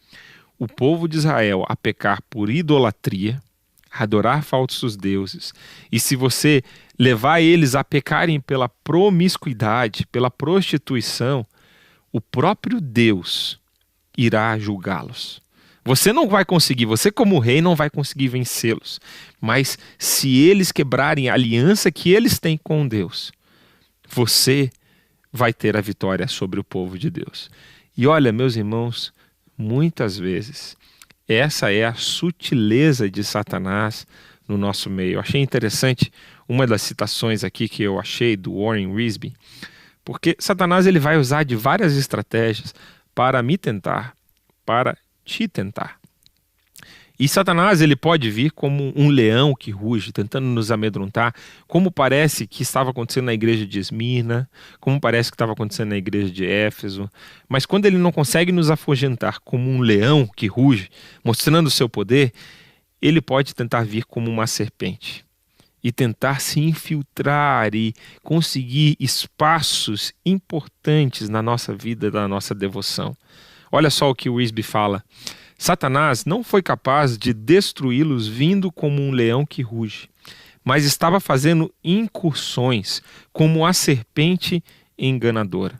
o povo de Israel a pecar por idolatria, a adorar falsos deuses, e se você levar eles a pecarem pela promiscuidade, pela prostituição, o próprio Deus irá julgá-los. Você não vai conseguir, você como rei não vai conseguir vencê-los, mas se eles quebrarem a aliança que eles têm com Deus, você vai ter a vitória sobre o povo de Deus. E olha, meus irmãos, muitas vezes essa é a sutileza de Satanás no nosso meio. Eu achei interessante uma das citações aqui que eu achei do Warren Wiersbe, porque Satanás ele vai usar de várias estratégias para me tentar, para te tentar. E Satanás ele pode vir como um leão que ruge, tentando nos amedrontar, como parece que estava acontecendo na igreja de Esmirna, como parece que estava acontecendo na igreja de Éfeso. Mas quando ele não consegue nos afugentar como um leão que ruge, mostrando o seu poder, ele pode tentar vir como uma serpente. e tentar se infiltrar e conseguir espaços importantes na nossa vida, na nossa devoção. Olha só o que o Wiersbe fala. Satanás não foi capaz de destruí-los vindo como um leão que ruge, mas estava fazendo incursões como a serpente enganadora.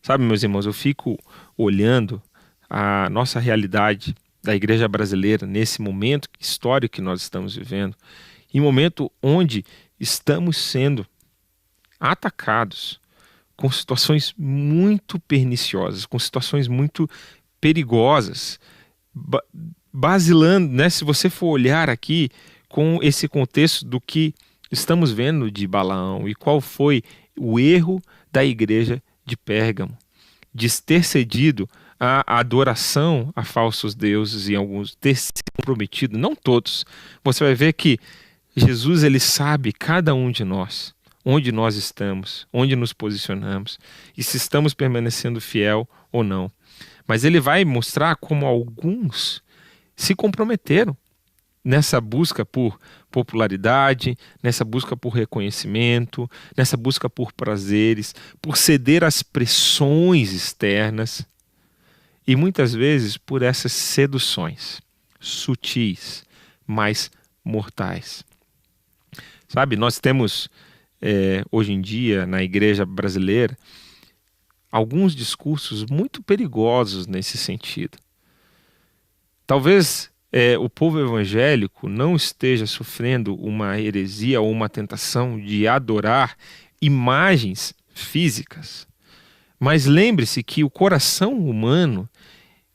Sabe, meus irmãos, eu fico olhando a nossa realidade da igreja brasileira nesse momento histórico que nós estamos vivendo, em momento onde estamos sendo atacados com situações muito perniciosas, com situações muito perigosas, basilando, né? Se você for olhar aqui com esse contexto do que estamos vendo de Balaão e qual foi o erro da igreja de Pérgamo, de ter cedido a adoração a falsos deuses e alguns ter se comprometido, não todos. Você vai ver que Jesus, ele sabe cada um de nós, onde nós estamos, onde nos posicionamos e se estamos permanecendo fiel ou não. Mas ele vai mostrar como alguns se comprometeram nessa busca por popularidade, nessa busca por reconhecimento, nessa busca por prazeres, por ceder às pressões externas e muitas vezes por essas seduções sutis, mas mortais. Sabe, nós temos hoje em dia na igreja brasileira alguns discursos muito perigosos nesse sentido. Talvez o povo evangélico não esteja sofrendo uma heresia ou uma tentação de adorar imagens físicas, mas lembre-se que o coração humano,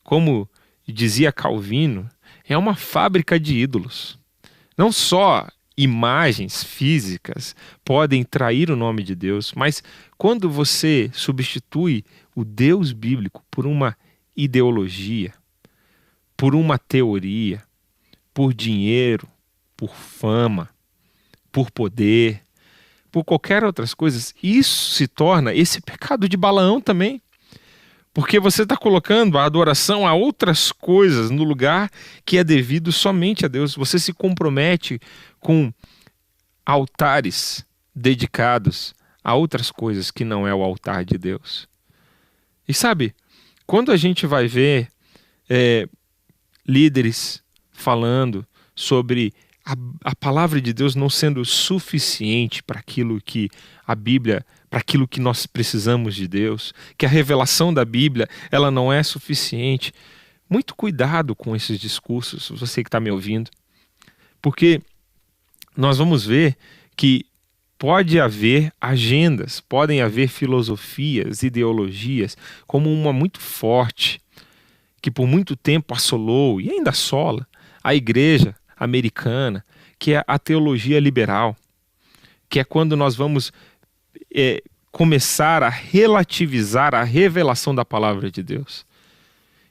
como dizia Calvino, é uma fábrica de ídolos. Não só imagens físicas podem trair o nome de Deus, mas quando você substitui o Deus bíblico por uma ideologia, por uma teoria, por dinheiro, por fama, por poder, por qualquer outras coisas, isso se torna esse pecado de Balaão também. Porque você está colocando a adoração a outras coisas no lugar que é devido somente a Deus. Você se compromete com altares dedicados a outras coisas que não é o altar de Deus. E sabe, quando a gente vai ver líderes falando sobre a palavra de Deus não sendo suficiente para aquilo que a Bíblia, para aquilo que nós precisamos de Deus, que a revelação da Bíblia ela não é suficiente. Muito cuidado com esses discursos, você que está me ouvindo, porque nós vamos ver que pode haver agendas, podem haver filosofias, ideologias, como uma muito forte, que por muito tempo assolou e ainda assola a igreja americana, que é a teologia liberal, que é quando nós vamos começar a relativizar a revelação da palavra de Deus.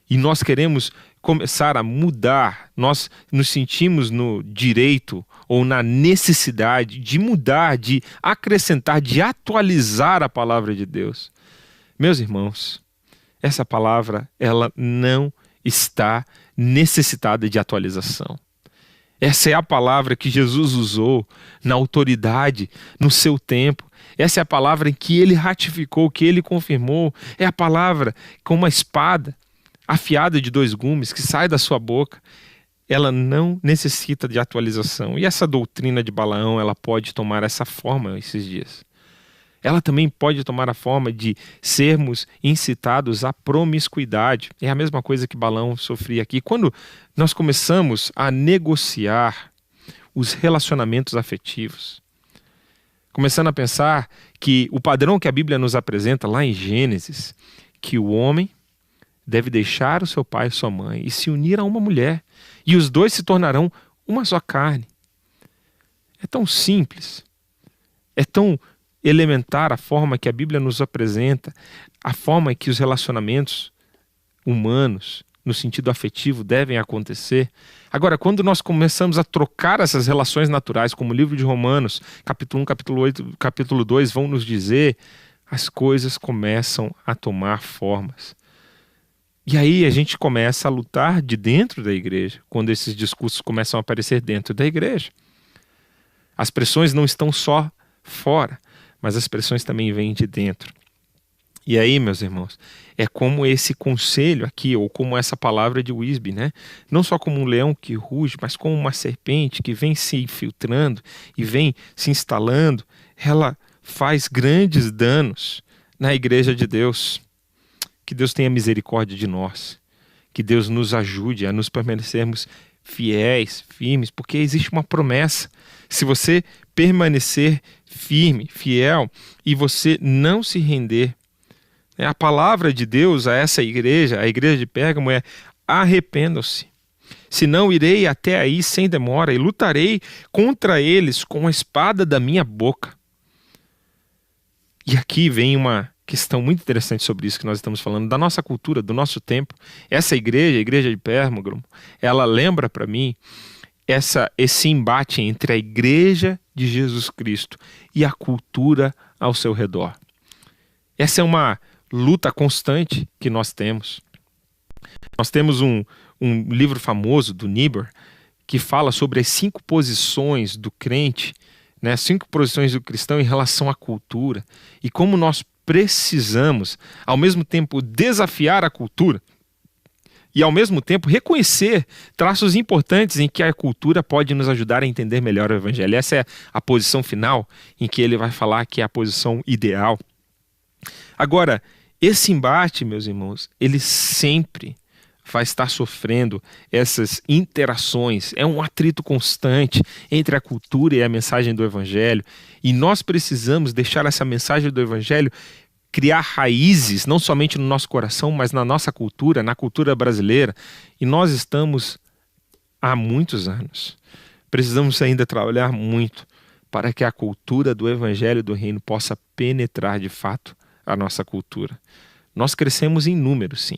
E nós queremos começar a mudar, nós nos sentimos no direito ou na necessidade de mudar, de acrescentar, de atualizar a palavra de Deus. Meus irmãos, essa palavra ela não está necessitada de atualização. Essa é a palavra que Jesus usou na autoridade, no seu tempo. Essa é a palavra em que ele ratificou, que ele confirmou. É a palavra com uma espada afiada de 2 gumes que sai da sua boca. Ela não necessita de atualização. E essa doutrina de Balaão, ela pode tomar essa forma esses dias. Ela também pode tomar a forma de sermos incitados à promiscuidade. É a mesma coisa que Balaão sofria aqui. Quando nós começamos a negociar os relacionamentos afetivos, começando a pensar que o padrão que a Bíblia nos apresenta lá em Gênesis, que o homem deve deixar o seu pai e sua mãe e se unir a uma mulher, e os dois se tornarão uma só carne. É tão simples, é tão elementar a forma que a Bíblia nos apresenta, a forma que os relacionamentos humanos, no sentido afetivo, devem acontecer. Agora, quando nós começamos a trocar essas relações naturais, como o livro de Romanos, capítulo 1, capítulo 8, capítulo 2, vão nos dizer, as coisas começam a tomar formas. E aí a gente começa a lutar de dentro da igreja, quando esses discursos começam a aparecer dentro da igreja. As pressões não estão só fora, mas as pressões também vêm de dentro. E aí, meus irmãos, é como esse conselho aqui, ou como essa palavra de Wisby, né? Não só como um leão que ruge, mas como uma serpente que vem se infiltrando e vem se instalando, ela faz grandes danos na igreja de Deus. Que Deus tenha misericórdia de nós, que Deus nos ajude a nos permanecermos fiéis, firmes, porque existe uma promessa. Se você permanecer firme, fiel, e você não se render, a palavra de Deus a essa igreja, a igreja de Pérgamo, é: arrependam-se. Senão irei até aí sem demora e lutarei contra eles com a espada da minha boca. E aqui vem uma questão muito interessante sobre isso que nós estamos falando, da nossa cultura, do nosso tempo. Essa igreja, a igreja de Pérgamo, ela lembra para mim esse embate entre a igreja de Jesus Cristo e a cultura ao seu redor. Essa é uma luta constante que nós temos. Nós temos um livro famoso do Niebuhr que fala sobre as 5 posições do crente, né, 5 posições do cristão em relação à cultura, e como nós precisamos, ao mesmo tempo, desafiar a cultura e, ao mesmo tempo, reconhecer traços importantes em que a cultura pode nos ajudar a entender melhor o Evangelho. Essa é a posição final, em que ele vai falar que é a posição ideal. Agora, esse embate, meus irmãos, ele sempre vai estar sofrendo essas interações. É um atrito constante entre a cultura e a mensagem do Evangelho. E nós precisamos deixar essa mensagem do Evangelho criar raízes, não somente no nosso coração, mas na nossa cultura, na cultura brasileira. E nós estamos há muitos anos. Precisamos ainda trabalhar muito para que a cultura do Evangelho do Reino possa penetrar de fato a nossa cultura. Nós crescemos em números, sim.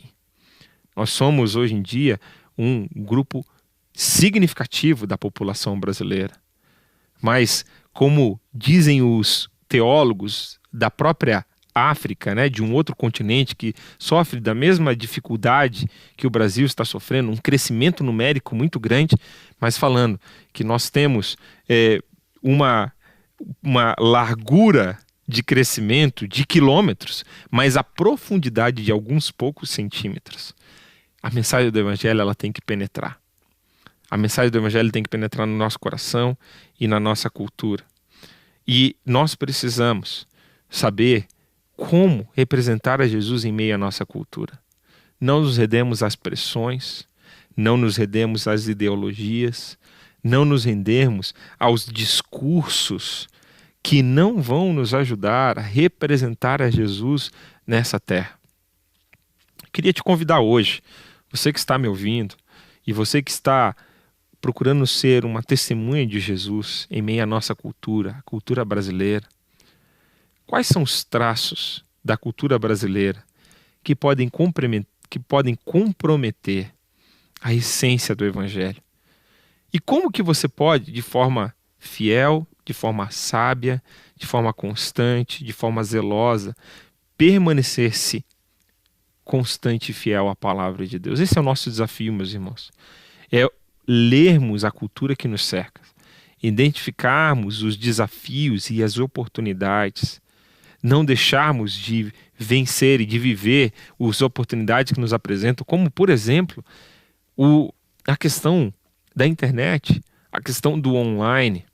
Nós somos, hoje em dia, um grupo significativo da população brasileira. Mas, como dizem os teólogos da própria África, né, de um outro continente que sofre da mesma dificuldade que o Brasil está sofrendo, um crescimento numérico muito grande, mas falando que nós temos uma largura de crescimento de quilômetros, mas a profundidade de alguns poucos centímetros. A mensagem do Evangelho, ela tem que penetrar. A mensagem do Evangelho tem que penetrar no nosso coração e na nossa cultura. E nós precisamos saber como representar a Jesus em meio à nossa cultura. Não nos rendemos às pressões, não nos rendemos às ideologias, não nos rendermos aos discursos que não vão nos ajudar a representar a Jesus nessa terra. Queria te convidar hoje, você que está me ouvindo e você que está procurando ser uma testemunha de Jesus em meio à nossa cultura, a cultura brasileira. Quais são os traços da cultura brasileira que podem comprometer a essência do Evangelho? E como que você pode, de forma fiel, de forma sábia, de forma constante, de forma zelosa, permanecer-se constante e fiel à palavra de Deus? Esse é o nosso desafio, meus irmãos. É lermos a cultura que nos cerca, identificarmos os desafios e as oportunidades, não deixarmos de vencer e de viver as oportunidades que nos apresentam, como, por exemplo, a questão da internet, a questão do online,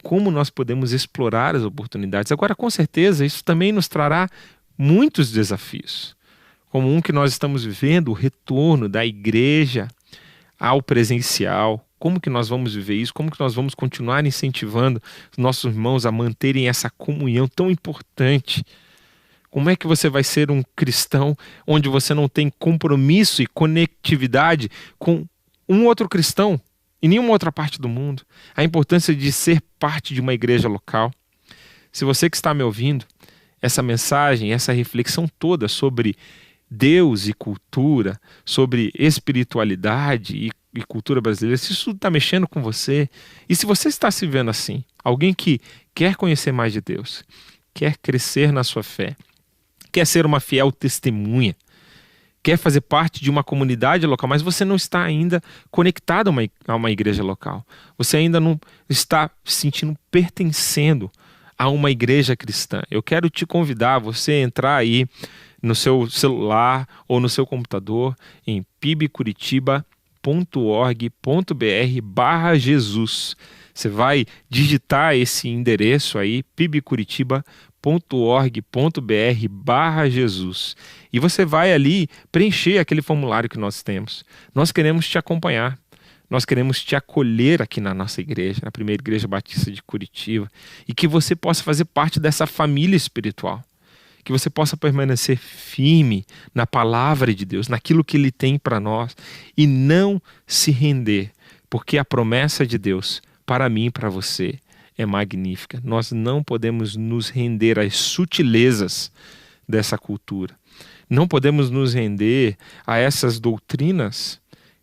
como nós podemos explorar as oportunidades. Agora, com certeza, isso também nos trará muitos desafios, como um que nós estamos vivendo, o retorno da igreja ao presencial. Como que nós vamos viver isso? Como que nós vamos continuar incentivando os nossos irmãos a manterem essa comunhão tão importante? Como é que você vai ser um cristão onde você não tem compromisso e conectividade com um outro cristão em nenhuma outra parte do mundo? A importância de ser parte de uma igreja local. Se você que está me ouvindo, essa mensagem, essa reflexão toda sobre Deus e cultura, sobre espiritualidade e cultura brasileira, se isso está mexendo com você, e se você está se vendo assim, alguém que quer conhecer mais de Deus, quer crescer na sua fé, quer ser uma fiel testemunha, quer fazer parte de uma comunidade local, mas você não está ainda conectado a uma igreja local. Você ainda não está se sentindo pertencendo a uma igreja cristã. Eu quero te convidar a você entrar aí no seu celular ou no seu computador em pibcuritiba.org.br/Jesus. Você vai digitar esse endereço aí, pibcuritiba.org.br/Jesus. E você vai ali preencher aquele formulário que nós temos. Nós queremos te acompanhar. Nós queremos te acolher aqui na nossa igreja, na Primeira Igreja Batista de Curitiba, e que você possa fazer parte dessa família espiritual. Que você possa permanecer firme na palavra de Deus, naquilo que Ele tem para nós, e não se render, porque a promessa de Deus para mim e para você é magnífica. Nós não podemos nos render às sutilezas dessa cultura. Não podemos nos render a essas doutrinas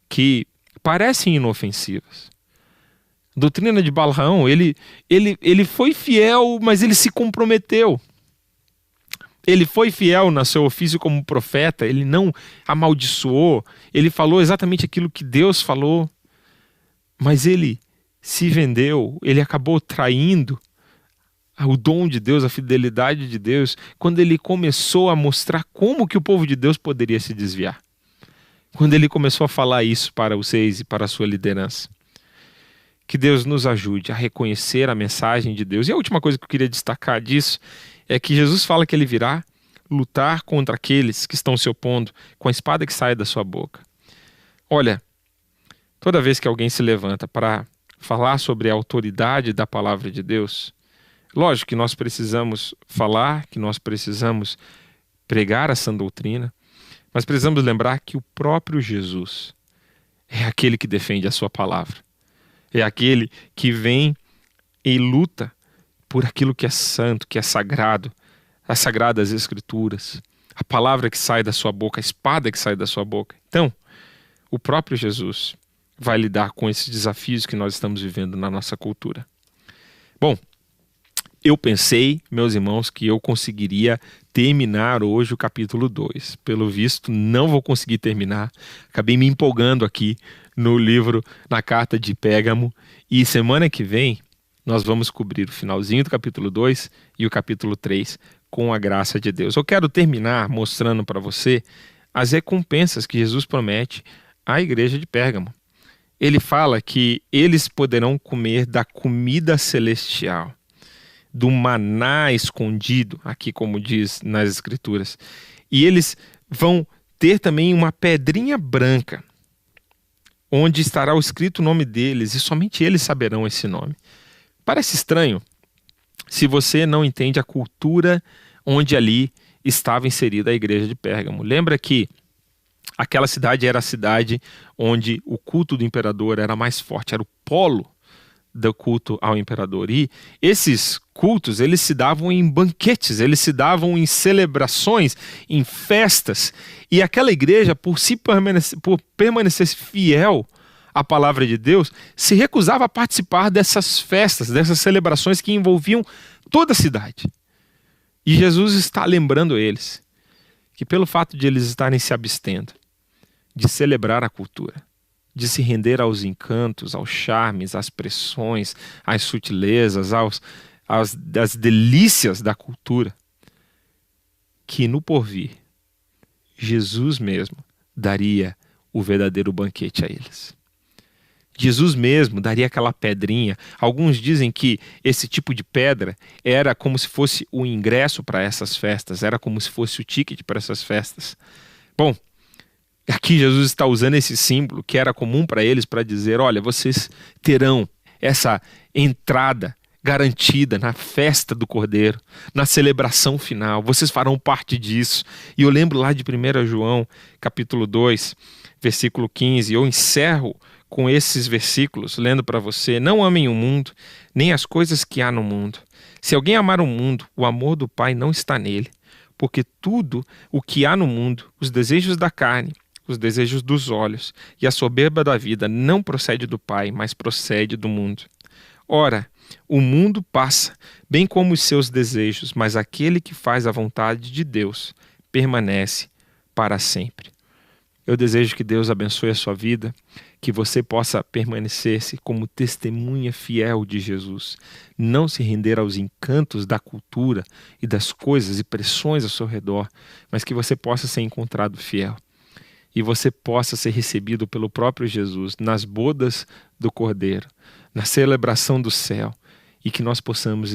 que parecem inofensivas. A doutrina de Balaão, ele foi fiel, mas ele se comprometeu. Ele foi fiel no seu ofício como profeta, ele não amaldiçoou, ele falou exatamente aquilo que Deus falou, mas ele se vendeu, ele acabou traindo o dom de Deus, a fidelidade de Deus, quando ele começou a mostrar como que o povo de Deus poderia se desviar. Quando ele começou a falar isso para os reis e para a sua liderança. Que Deus nos ajude a reconhecer a mensagem de Deus. E a última coisa que eu queria destacar disso é que Jesus fala que ele virá lutar contra aqueles que estão se opondo com a espada que sai da sua boca. Olha, toda vez que alguém se levanta para falar sobre a autoridade da palavra de Deus, lógico que nós precisamos falar, que nós precisamos pregar essa doutrina, mas precisamos lembrar que o próprio Jesus é aquele que defende a sua palavra. É aquele que vem e luta por aquilo que é santo, que é sagrado, as sagradas escrituras, a palavra que sai da sua boca, a espada que sai da sua boca. Então, o próprio Jesus vai lidar com esses desafios que nós estamos vivendo na nossa cultura. Bom, eu pensei, meus irmãos, que eu conseguiria terminar hoje o capítulo 2. Pelo visto, não vou conseguir terminar. Acabei me empolgando aqui no livro, na carta de Pérgamo. E semana que vem, nós vamos cobrir o finalzinho do capítulo 2 e o capítulo 3 com a graça de Deus. Eu quero terminar mostrando para você as recompensas que Jesus promete à igreja de Pérgamo. Ele fala que eles poderão comer da comida celestial, do maná escondido, aqui como diz nas Escrituras. E eles vão ter também uma pedrinha branca, onde estará escrito o nome deles, e somente eles saberão esse nome. Parece estranho se você não entende a cultura onde ali estava inserida a igreja de Pérgamo. Lembra que aquela cidade era a cidade onde o culto do imperador era mais forte, era o polo do culto ao imperador. E esses cultos, eles se davam em banquetes, eles se davam em celebrações, em festas. E aquela igreja, por permanecer fiel à palavra de Deus, se recusava a participar dessas festas, dessas celebrações que envolviam toda a cidade. E Jesus está lembrando eles que pelo fato de eles estarem se abstendo de celebrar a cultura, de se render aos encantos, aos charmes, às pressões, às sutilezas, às delícias da cultura, que no porvir, Jesus mesmo daria o verdadeiro banquete a eles. Jesus mesmo daria aquela pedrinha. Alguns dizem que esse tipo de pedra era como se fosse o ingresso para essas festas, era como se fosse o ticket para essas festas. Bom, aqui Jesus está usando esse símbolo que era comum para eles para dizer, olha, vocês terão essa entrada garantida na festa do Cordeiro, na celebração final, vocês farão parte disso. E eu lembro lá de 1 João, capítulo 2, versículo 15, eu encerro com esses versículos, lendo para você, não amem o mundo, nem as coisas que há no mundo. Se alguém amar o mundo, o amor do Pai não está nele, porque tudo o que há no mundo, os desejos da carne, os desejos dos olhos e a soberba da vida não procede do Pai, mas procede do mundo. Ora, o mundo passa, bem como os seus desejos, mas aquele que faz a vontade de Deus permanece para sempre. Eu desejo que Deus abençoe a sua vida, que você possa permanecer-se como testemunha fiel de Jesus, não se render aos encantos da cultura e das coisas e pressões ao seu redor, mas que você possa ser encontrado fiel e você possa ser recebido pelo próprio Jesus nas bodas do Cordeiro, na celebração do céu, e que nós possamos